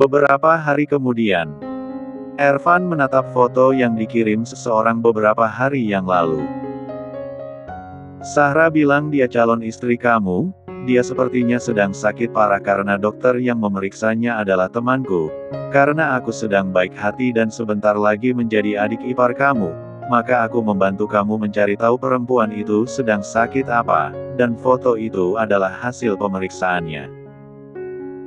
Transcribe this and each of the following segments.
Beberapa hari kemudian, Ervan menatap foto yang dikirim seseorang beberapa hari yang lalu. Sahra bilang dia calon istri kamu. Dia sepertinya sedang sakit parah karena dokter yang memeriksanya adalah temanku. Karena aku sedang baik hati dan sebentar lagi menjadi adik ipar kamu, maka aku membantu kamu mencari tahu perempuan itu sedang sakit apa, dan foto itu adalah hasil pemeriksaannya.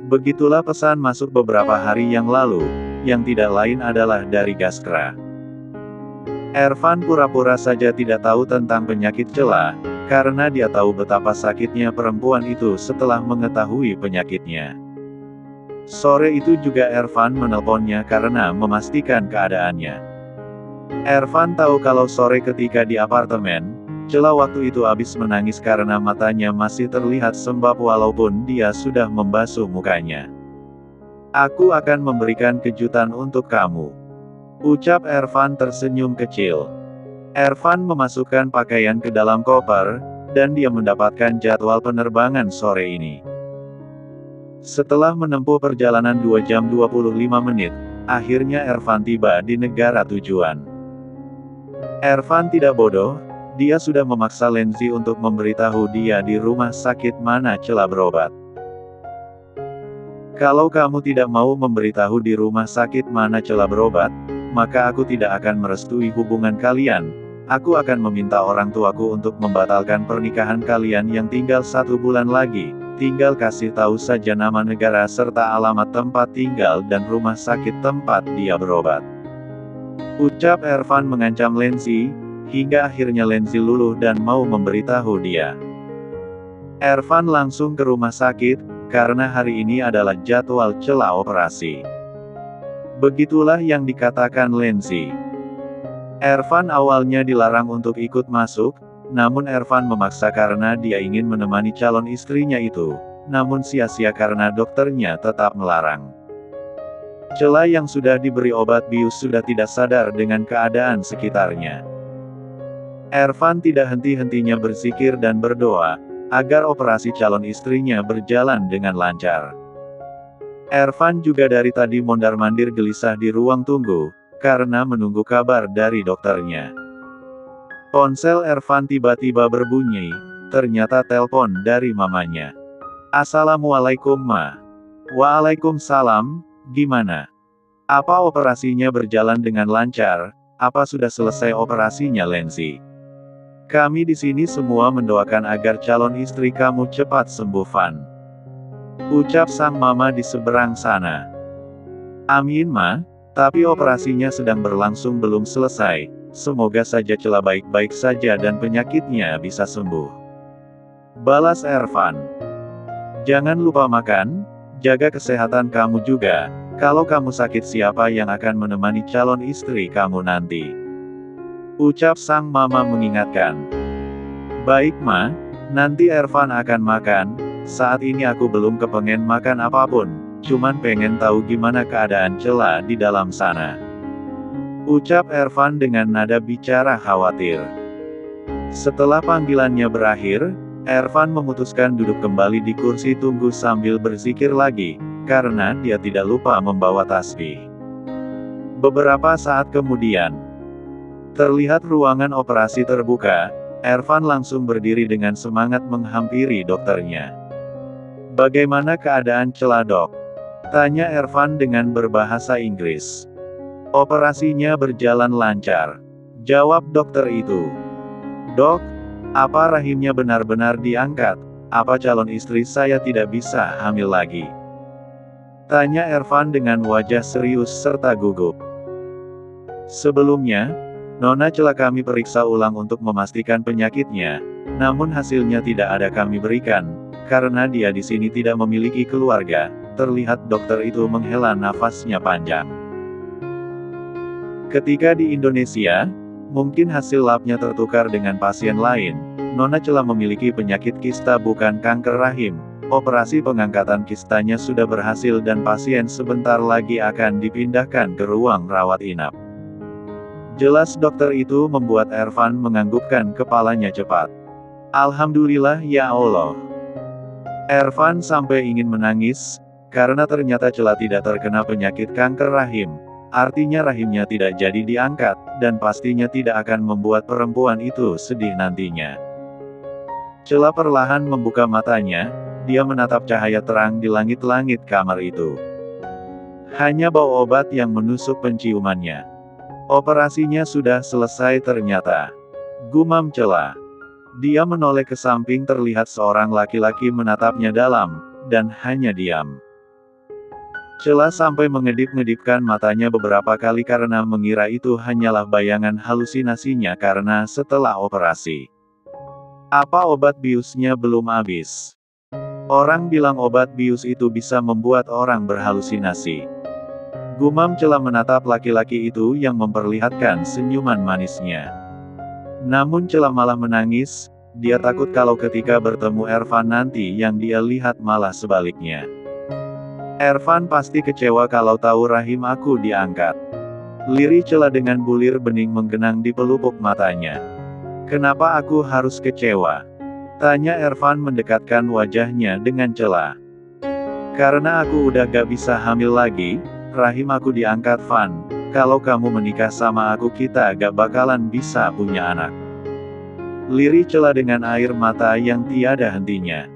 Begitulah pesan masuk beberapa hari yang lalu, yang tidak lain adalah dari Gaskra. Ervan pura-pura saja tidak tahu tentang penyakit cela, karena dia tahu betapa sakitnya perempuan itu setelah mengetahui penyakitnya. Sore itu juga Ervan menelponnya karena memastikan keadaannya. Ervan tahu kalau sore ketika di apartemen, Cela waktu itu habis menangis karena matanya masih terlihat sembab walaupun dia sudah membasuh mukanya. "Aku akan memberikan kejutan untuk kamu," ucap Ervan tersenyum kecil. Ervan memasukkan pakaian ke dalam koper, dan dia mendapatkan jadwal penerbangan sore ini. Setelah menempuh perjalanan 2 jam 25 menit, akhirnya Ervan tiba di negara tujuan. Ervan tidak bodoh, dia sudah memaksa Lenzi untuk memberitahu dia di rumah sakit mana Cela berobat. "Kalau kamu tidak mau memberitahu di rumah sakit mana Cela berobat, maka aku tidak akan merestui hubungan kalian. Aku akan meminta orang tuaku untuk membatalkan pernikahan kalian yang tinggal 1 bulan lagi. Tinggal kasih tahu saja nama negara serta alamat tempat tinggal dan rumah sakit tempat dia berobat," ucap Ervan mengancam Lenzi, hingga akhirnya Lenzi luluh dan mau memberitahu dia. Ervan langsung ke rumah sakit, karena hari ini adalah jadwal Cela operasi. Begitulah yang dikatakan Lenzi. Ervan awalnya dilarang untuk ikut masuk, namun Ervan memaksa karena dia ingin menemani calon istrinya itu, namun sia-sia karena dokternya tetap melarang. Cela yang sudah diberi obat bius sudah tidak sadar dengan keadaan sekitarnya. Ervan tidak henti-hentinya berzikir dan berdoa, agar operasi calon istrinya berjalan dengan lancar. Ervan juga dari tadi mondar-mandir gelisah di ruang tunggu, karena menunggu kabar dari dokternya. Ponsel Ervan tiba-tiba berbunyi, ternyata telepon dari mamanya. "Assalamualaikum Ma." "Waalaikumsalam, gimana? Apa operasinya berjalan dengan lancar? Apa sudah selesai operasinya Lenzi?" "Kami di sini semua mendoakan agar calon istri kamu cepat sembuh Van," ucap sang mama di seberang sana. "Amin Ma, tapi operasinya sedang berlangsung belum selesai, semoga saja Cela baik-baik saja dan penyakitnya bisa sembuh," balas Ervan. "Jangan lupa makan, jaga kesehatan kamu juga, kalau kamu sakit siapa yang akan menemani calon istri kamu nanti?" ucap sang mama mengingatkan. "Baik Ma, nanti Ervan akan makan, saat ini aku belum kepengen makan apapun, cuman pengen tahu gimana keadaan Cela di dalam sana," ucap Ervan dengan nada bicara khawatir. Setelah panggilannya berakhir, Ervan memutuskan duduk kembali di kursi tunggu sambil berzikir lagi, karena dia tidak lupa membawa tasbih. Beberapa saat kemudian, terlihat ruangan operasi terbuka. Ervan langsung berdiri dengan semangat menghampiri dokternya. "Bagaimana keadaan Cela dok?" tanya Ervan dengan berbahasa Inggris. "Operasinya berjalan lancar," jawab dokter itu. "Dok, apa rahimnya benar-benar diangkat? Apa calon istri saya tidak bisa hamil lagi?" tanya Ervan dengan wajah serius serta gugup. "Sebelumnya, Nona Cela kami periksa ulang untuk memastikan penyakitnya, namun hasilnya tidak ada kami berikan, karena dia di sini tidak memiliki keluarga." Terlihat dokter itu menghela nafasnya panjang. "Ketika di Indonesia, mungkin hasil labnya tertukar dengan pasien lain. Nona Cela memiliki penyakit kista bukan kanker rahim. Operasi pengangkatan kistanya sudah berhasil dan pasien sebentar lagi akan dipindahkan ke ruang rawat inap." Jelas dokter itu membuat Ervan menganggukkan kepalanya cepat. "Alhamdulillah ya Allah." Ervan sampai ingin menangis, Karena ternyata Cela tidak terkena penyakit kanker rahim. Artinya rahimnya tidak jadi diangkat, dan pastinya tidak akan membuat perempuan itu sedih nantinya. Cela perlahan membuka matanya, dia menatap cahaya terang di langit-langit kamar itu. Hanya bau obat yang menusuk penciumannya. Operasinya sudah selesai ternyata. Gumam Cela. Dia menoleh ke samping, terlihat seorang laki-laki menatapnya dalam, dan hanya diam. Cela sampai mengedip-ngedipkan matanya beberapa kali karena mengira itu hanyalah bayangan halusinasinya karena setelah operasi. Apa obat biusnya belum habis? Orang bilang obat bius itu bisa membuat orang berhalusinasi. Gumam Cela menatap laki-laki itu yang memperlihatkan senyuman manisnya. Namun Cela malah menangis, dia takut kalau ketika bertemu Ervan nanti yang dia lihat malah sebaliknya. Ervan pasti kecewa kalau tahu rahim aku diangkat. Lirih Cela dengan bulir bening menggenang di pelupuk matanya. Kenapa aku harus kecewa? Tanya Ervan mendekatkan wajahnya dengan Cela. Karena aku udah gak bisa hamil lagi, rahim aku diangkat Van. Kalau kamu menikah sama aku kita gak bakalan bisa punya anak. Lirih Cela dengan air mata yang tiada hentinya.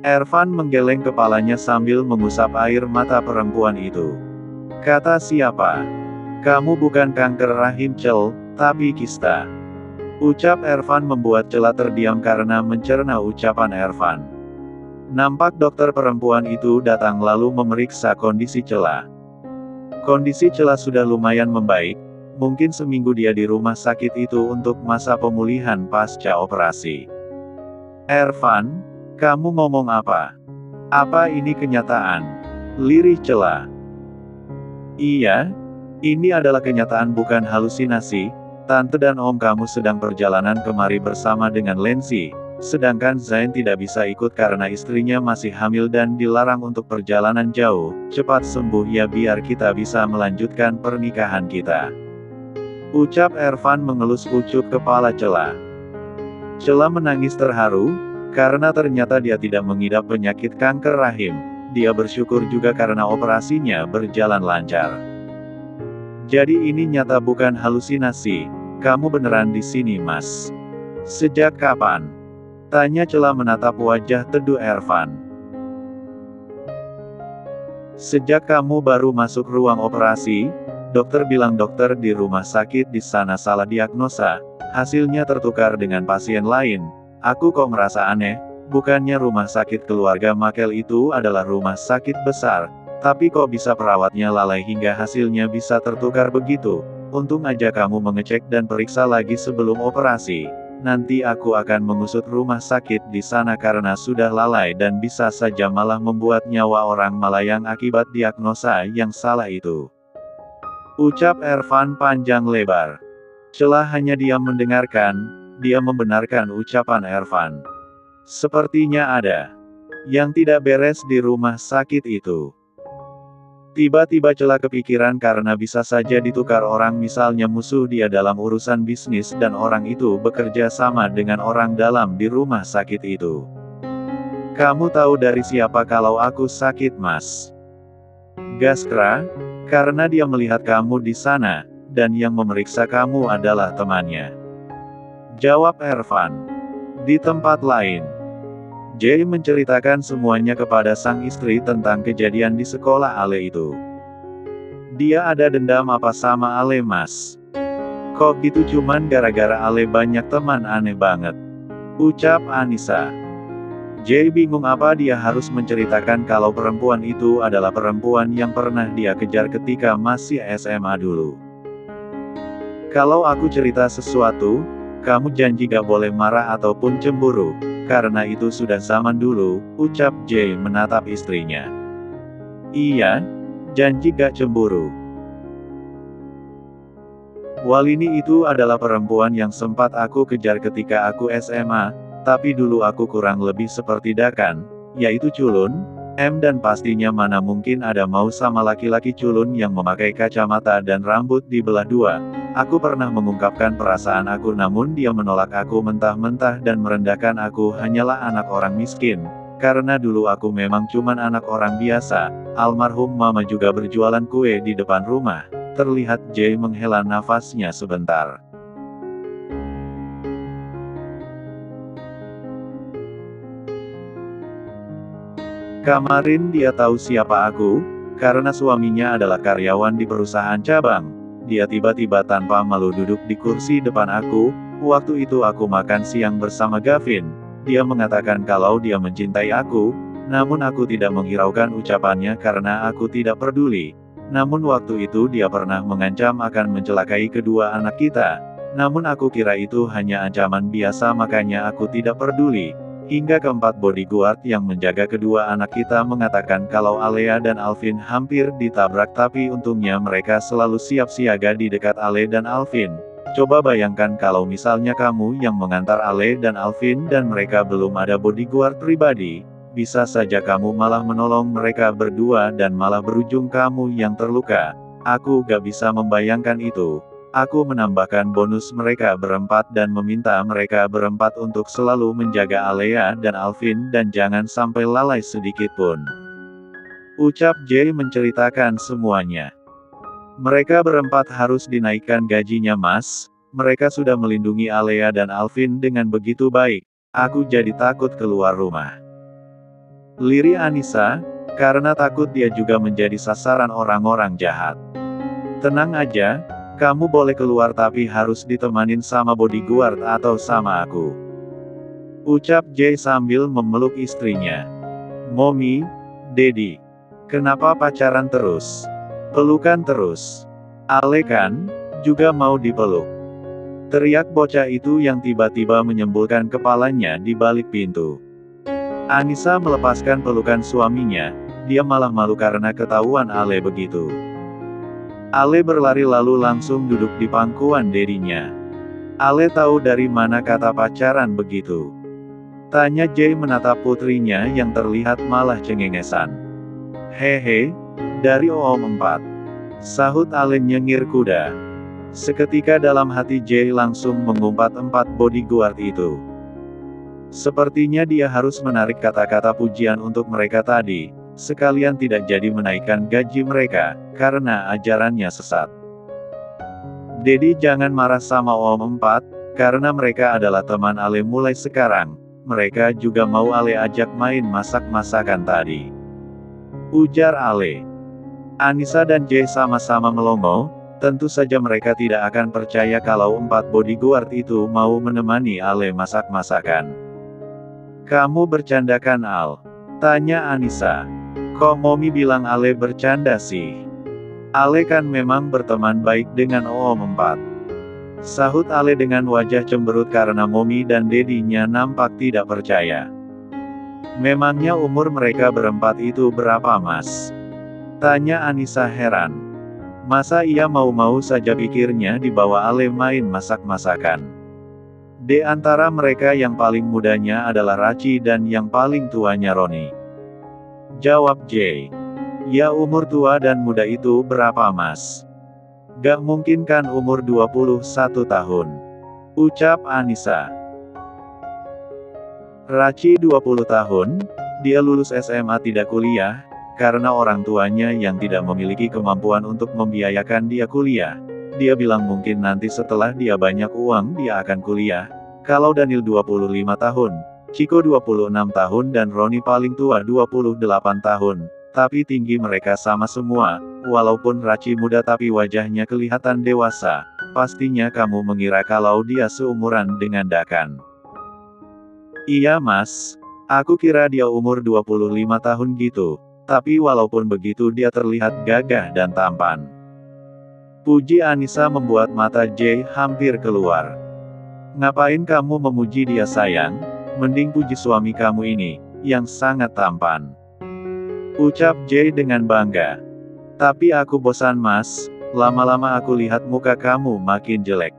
Ervan menggeleng kepalanya sambil mengusap air mata perempuan itu. Kata siapa? Kamu bukan kanker rahim Cel, tapi kista. Ucap Ervan membuat Cela terdiam karena mencerna ucapan Ervan. Nampak dokter perempuan itu datang lalu memeriksa kondisi Cela. Kondisi Cela sudah lumayan membaik, mungkin seminggu dia di rumah sakit itu untuk masa pemulihan pasca operasi. Ervan, kamu ngomong apa? Apa ini kenyataan? Lirih Cela. Iya, ini adalah kenyataan bukan halusinasi. Tante dan om kamu sedang perjalanan kemari bersama dengan Lensi, sedangkan Zain tidak bisa ikut karena istrinya masih hamil dan dilarang untuk perjalanan jauh. Cepat sembuh ya biar kita bisa melanjutkan pernikahan kita. Ucap Ervan mengelus pucuk kepala Cela. Cela menangis terharu, karena ternyata dia tidak mengidap penyakit kanker rahim. Dia bersyukur juga karena operasinya berjalan lancar. Jadi ini nyata bukan halusinasi. Kamu beneran di sini mas? Sejak kapan? Tanya Cela menatap wajah teduh Ervan. Sejak kamu baru masuk ruang operasi, dokter bilang dokter di rumah sakit di sana salah diagnosa, hasilnya tertukar dengan pasien lain. Aku kok merasa aneh, bukannya rumah sakit keluarga Makel itu adalah rumah sakit besar, tapi kok bisa perawatnya lalai hingga hasilnya bisa tertukar begitu. Untung aja kamu mengecek dan periksa lagi sebelum operasi. Nanti aku akan mengusut rumah sakit di sana karena sudah lalai dan bisa saja malah membuat nyawa orang melayang akibat diagnosa yang salah itu. Ucap Ervan panjang lebar. Cela hanya diam mendengarkan, dia membenarkan ucapan Ervan. Sepertinya ada yang tidak beres di rumah sakit itu. Tiba-tiba Cela kepikiran karena bisa saja ditukar orang, misalnya musuh dia dalam urusan bisnis dan orang itu bekerja sama dengan orang dalam di rumah sakit itu. Kamu tahu dari siapa kalau aku sakit mas? Gaskra, karena dia melihat kamu di sana, dan yang memeriksa kamu adalah temannya. Jawab Ervan. Di tempat lain, Jay menceritakan semuanya kepada sang istri tentang kejadian di sekolah Ale itu. Dia ada dendam apa sama Ale mas? Kok gitu cuman gara-gara Ale banyak teman aneh banget? Ucap Anissa. Jay bingung apa dia harus menceritakan kalau perempuan itu adalah perempuan yang pernah dia kejar ketika masih SMA dulu. Kalau aku cerita sesuatu, kamu janji gak boleh marah ataupun cemburu. Karena itu sudah zaman dulu, ucap Jay menatap istrinya. Iya, janji gak cemburu. Walini itu adalah perempuan yang sempat aku kejar ketika aku SMA, tapi dulu aku kurang lebih seperti Dakan, yaitu culun, dan pastinya mana mungkin ada mau sama laki-laki culun yang memakai kacamata dan rambut dibelah dua. Aku pernah mengungkapkan perasaan aku namun dia menolak aku mentah-mentah dan merendahkan aku hanyalah anak orang miskin. Karena dulu aku memang cuman anak orang biasa, almarhum mama juga berjualan kue di depan rumah. Terlihat Jay menghela nafasnya sebentar. Kemarin dia tahu siapa aku, karena suaminya adalah karyawan di perusahaan cabang. Dia tiba-tiba tanpa malu duduk di kursi depan aku. Waktu itu aku makan siang bersama Gavin. Dia mengatakan kalau dia mencintai aku, namun aku tidak menghiraukan ucapannya karena aku tidak peduli. Namun waktu itu dia pernah mengancam akan mencelakai kedua anak kita. Namun aku kira itu hanya ancaman biasa, makanya aku tidak peduli. Hingga keempat bodyguard yang menjaga kedua anak kita mengatakan kalau Alea dan Alvin hampir ditabrak, tapi untungnya mereka selalu siap siaga di dekat Ale dan Alvin. Coba bayangkan kalau misalnya kamu yang mengantar Ale dan Alvin dan mereka belum ada bodyguard pribadi, bisa saja kamu malah menolong mereka berdua dan malah berujung kamu yang terluka. Aku gak bisa membayangkan itu. Aku menambahkan bonus mereka berempat dan meminta mereka berempat untuk selalu menjaga Alea dan Alvin dan jangan sampai lalai sedikit pun. Ucap Jay menceritakan semuanya. Mereka berempat harus dinaikkan gajinya, Mas. Mereka sudah melindungi Alea dan Alvin dengan begitu baik. Aku jadi takut keluar rumah. Lirih Anissa, karena takut dia juga menjadi sasaran orang-orang jahat. Tenang aja, kamu boleh keluar tapi harus ditemanin sama bodyguard atau sama aku. Ucap Jay sambil memeluk istrinya. Mommy, Daddy, kenapa pacaran terus? Pelukan terus. Ale kan, juga mau dipeluk. Teriak bocah itu yang tiba-tiba menyembulkan kepalanya di balik pintu. Anissa melepaskan pelukan suaminya, dia malah malu karena ketahuan Ale begitu. Ale berlari lalu langsung duduk di pangkuan dedinya. Ale tahu dari mana kata pacaran begitu? Tanya Jay menatap putrinya yang terlihat malah cengengesan. Hehe, dari Om 4. Sahut Ale nyengir kuda. Seketika dalam hati Jay langsung mengumpat 4 bodyguard itu. Sepertinya dia harus menarik kata-kata pujian untuk mereka tadi, sekalian tidak jadi menaikkan gaji mereka, karena ajarannya sesat. Dedi jangan marah sama Om 4, karena mereka adalah teman Ale mulai sekarang. Mereka juga mau Ale ajak main masak-masakan tadi. Ujar Ale. Anissa dan Jay sama-sama melongo, tentu saja mereka tidak akan percaya kalau 4 bodyguard itu mau menemani Ale masak-masakan. Kamu bercandakan Al? Tanya Anissa. Kok Mommy bilang Ale bercanda sih? Ale kan memang berteman baik dengan Om 4. Sahut Ale dengan wajah cemberut karena Mommy dan dedinya nampak tidak percaya. Memangnya umur mereka berempat itu berapa, Mas? Tanya Anissa heran. Masa ia mau-mau saja pikirnya dibawa Ale main masak-masakan. Di antara mereka yang paling mudanya adalah Rachi dan yang paling tuanya Roni. Jawab Jay. Ya umur tua dan muda itu berapa, Mas? Gak mungkin kan umur 21 tahun. Ucap Anissa. Rachi 20 tahun, dia lulus SMA tidak kuliah, karena orang tuanya yang tidak memiliki kemampuan untuk membiayakan dia kuliah. Dia bilang mungkin nanti setelah dia banyak uang dia akan kuliah. Kalau Daniel 25 tahun, Chico 26 tahun dan Roni paling tua 28 tahun. Tapi tinggi mereka sama semua, walaupun Rachi muda tapi wajahnya kelihatan dewasa. Pastinya kamu mengira kalau dia seumuran dengan Dakan. Iya Mas, aku kira dia umur 25 tahun gitu. Tapi walaupun begitu dia terlihat gagah dan tampan. Puji Anissa membuat mata Jay hampir keluar. Ngapain kamu memuji dia sayang? Mending puji suami kamu ini, yang sangat tampan. Ucap Jay dengan bangga. Tapi aku bosan Mas, lama-lama aku lihat muka kamu makin jelek.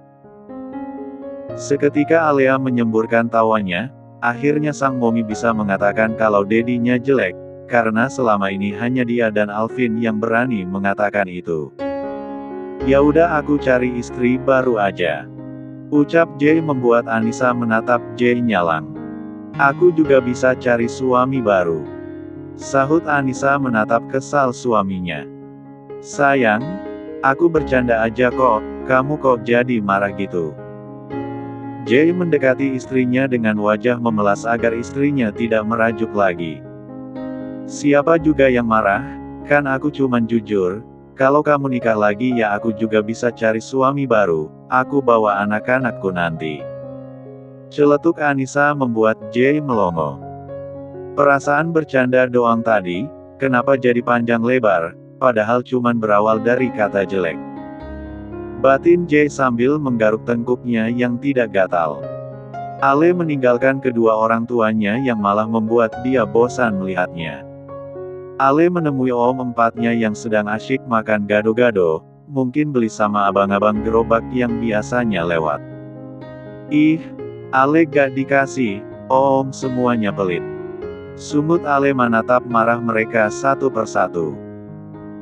Seketika Alea menyemburkan tawanya, akhirnya sang Mommy bisa mengatakan kalau dedinya jelek. Karena selama ini hanya dia dan Alvin yang berani mengatakan itu. Ya udah aku cari istri baru aja. Ucap Jay membuat Anissa menatap Jay nyalang. Aku juga bisa cari suami baru. Sahut Anissa menatap kesal suaminya. Sayang, aku bercanda aja kok, kamu kok jadi marah gitu. Jay mendekati istrinya dengan wajah memelas agar istrinya tidak merajuk lagi. Siapa juga yang marah? Kan aku cuman jujur. Kalau kamu nikah lagi ya aku juga bisa cari suami baru, aku bawa anak-anakku nanti. Celetuk Anissa membuat Jay melongo. Perasaan bercanda doang tadi, kenapa jadi panjang lebar, padahal cuman berawal dari kata jelek. Batin Jay sambil menggaruk tengkuknya yang tidak gatal. Ale meninggalkan kedua orang tuanya yang malah membuat dia bosan melihatnya. Ale menemui om empatnya yang sedang asyik makan gado-gado, mungkin beli sama abang-abang gerobak yang biasanya lewat. Ih, Ale gak dikasih, om semuanya pelit. Sumut Ale menatap marah mereka satu persatu.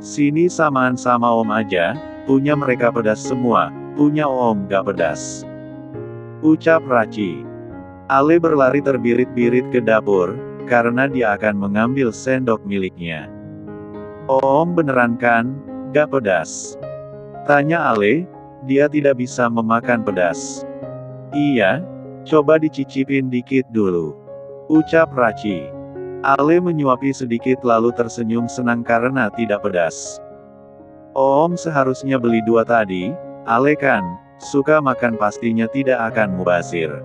Sini samaan sama om aja, punya mereka pedas semua, punya om gak pedas. Ucap Raci. Ale berlari terbirit-birit ke dapur, karena dia akan mengambil sendok miliknya. Om beneran kan, gak pedas? Tanya Ale, dia tidak bisa memakan pedas. Iya, coba dicicipin dikit dulu. Ucap Raci. Ale menyuapi sedikit lalu tersenyum senang karena tidak pedas. Om seharusnya beli 2 tadi, Ale kan, suka makan pastinya tidak akan mubazir.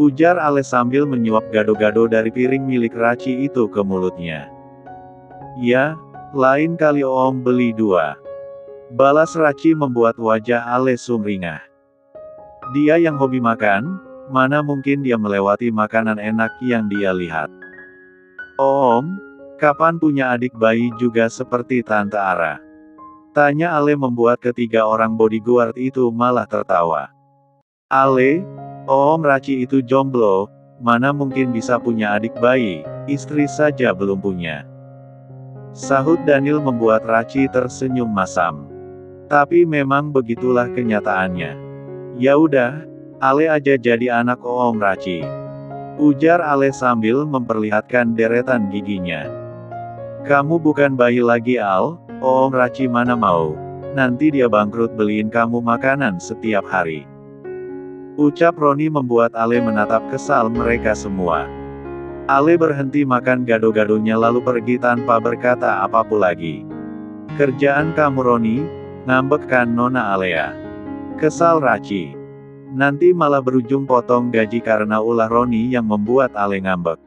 Ujar Ale sambil menyuap gado-gado dari piring milik Raci itu ke mulutnya. Ya, lain kali om beli 2. Balas Raci membuat wajah Ale sumringah. Dia yang hobi makan, mana mungkin dia melewati makanan enak yang dia lihat. Om, kapan punya adik bayi juga seperti Tante Ara? Tanya Ale membuat ketiga orang bodyguard itu malah tertawa. Ale, om Raci itu jomblo, mana mungkin bisa punya adik bayi, istri saja belum punya. Sahut Daniel membuat Raci tersenyum masam. Tapi memang begitulah kenyataannya. Ya udah, Ale aja jadi anak om Raci. Ujar Ale sambil memperlihatkan deretan giginya. Kamu bukan bayi lagi Al, om Raci mana mau. Nanti dia bangkrut beliin kamu makanan setiap hari. Ucap Roni membuat Ale menatap kesal mereka semua. Ale berhenti makan gado-gadonya lalu pergi tanpa berkata apapun lagi. Kerjaan kamu Roni, ngambek kan Nona Alea. Kesal Raci. Nanti malah berujung potong gaji karena ulah Roni yang membuat Ale ngambek.